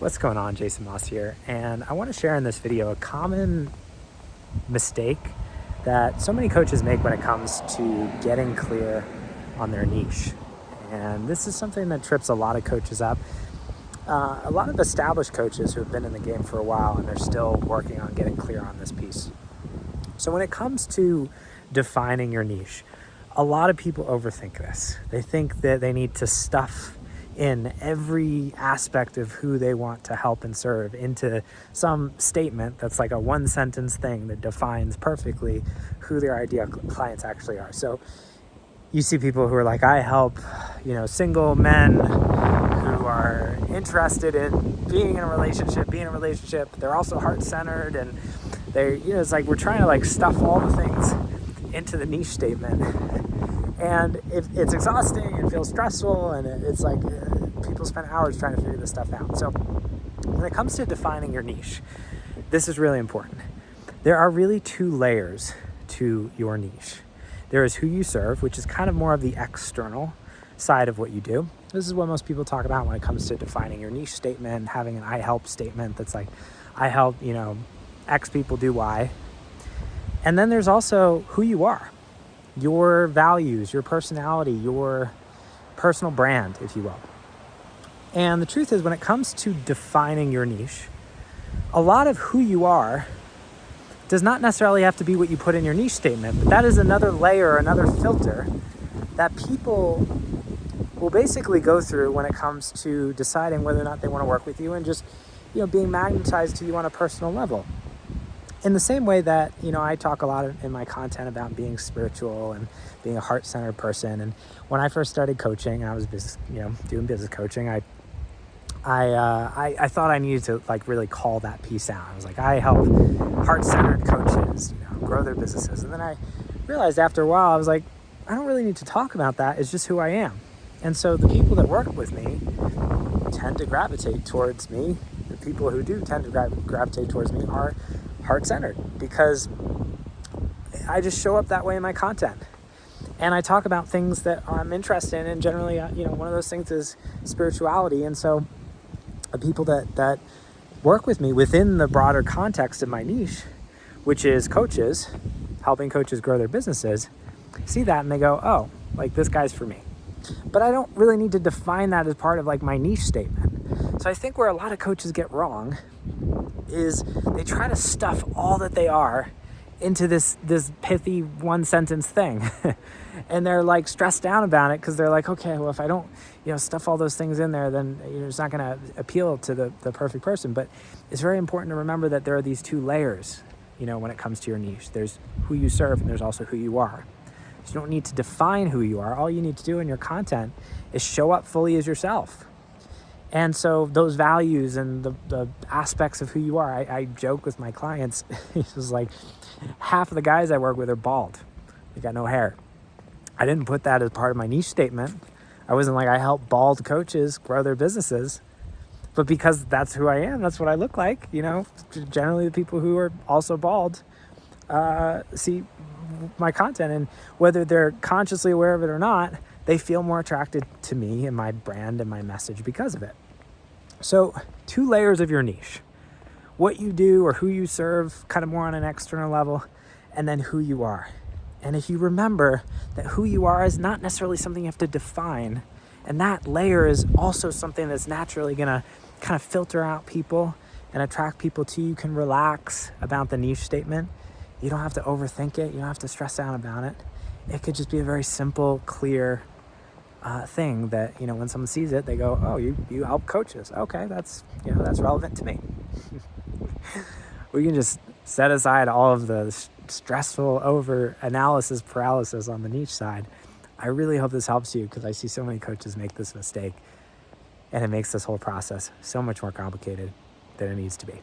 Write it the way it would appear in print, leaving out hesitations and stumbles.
What's going on? Jason Moss here, and I want to share in this video a common mistake that so many coaches make when it comes to getting clear on their niche. And this is something that trips a lot of coaches up. A lot of established coaches who have been in the game for a while and they're still working on getting clear on this piece. So when it comes to defining your niche, a lot of people overthink this. They think that they need to stuff in every aspect of who they want to help and serve into some statement that's like a one sentence thing that defines perfectly who their ideal clients actually are. So you see people who are like, I help, single men who are interested in being in a relationship. They're also heart-centered, and it's like we're trying to like stuff all the things into the niche statement. And it's exhausting and feels stressful, and it's like people spend hours trying to figure this stuff out. So when it comes to defining your niche, this is really important. There are really two layers to your niche. There is who you serve, which is kind of more of the external side of what you do. This is what most people talk about when it comes to defining your niche statement, having an I help statement that's like, I help, X people do Y. And then there's also who you are. Your values, your personality, your personal brand, if you will. And the truth is, when it comes to defining your niche, a lot of who you are does not necessarily have to be what you put in your niche statement, but that is another layer, another filter that people will basically go through when it comes to deciding whether or not they want to work with you and just, being magnetized to you on a personal level. In the same way that, I talk a lot in my content about being spiritual and being a heart-centered person. And when I first started coaching, I was doing business coaching. I thought I needed to like really call that piece out. I was like, I help heart-centered coaches, grow their businesses. And then I realized after a while, I was like, I don't really need to talk about that. It's just who I am. And so the people that work with me tend to gravitate towards me. The people who do tend to gravitate towards me are heart-centered, because I just show up that way in my content. And I talk about things that I'm interested in, and generally, one of those things is spirituality. And so the people that work with me within the broader context of my niche, which is coaches, helping coaches grow their businesses, see that and they go, oh, like this guy's for me. But I don't really need to define that as part of like my niche statement. So I think where a lot of coaches get wrong is they try to stuff all that they are into this pithy one sentence thing. And they're like stressed down about it because they're like, okay, well, if I don't, stuff all those things in there, then it's not going to appeal to the perfect person. But it's very important to remember that there are these two layers, when it comes to your niche. There's who you serve and there's also who you are. So you don't need to define who you are. All you need to do in your content is show up fully as yourself. And so those values and the aspects of who you are, I joke with my clients, it's just like half of the guys I work with are bald. They got no hair. I didn't put that as part of my niche statement. I wasn't like, I help bald coaches grow their businesses. But because that's who I am, that's what I look like. Generally the people who are also bald see my content, and whether they're consciously aware of it or not, they feel more attracted to me and my brand and my message because of it. So 2 layers of your niche: what you do or who you serve, kind of more on an external level, and then who you are. And if you remember that who you are is not necessarily something you have to define, and that layer is also something that's naturally going to kind of filter out people and attract people to you, you can relax about the niche statement. You don't have to overthink it. You don't have to stress out about it. It could just be a very simple, clear thing that, when someone sees it, they go, oh, you help coaches. Okay, that's relevant to me. We can just set aside all of the stressful over analysis paralysis on the niche side. I really hope this helps you, because I see so many coaches make this mistake, and it makes this whole process so much more complicated than it needs to be.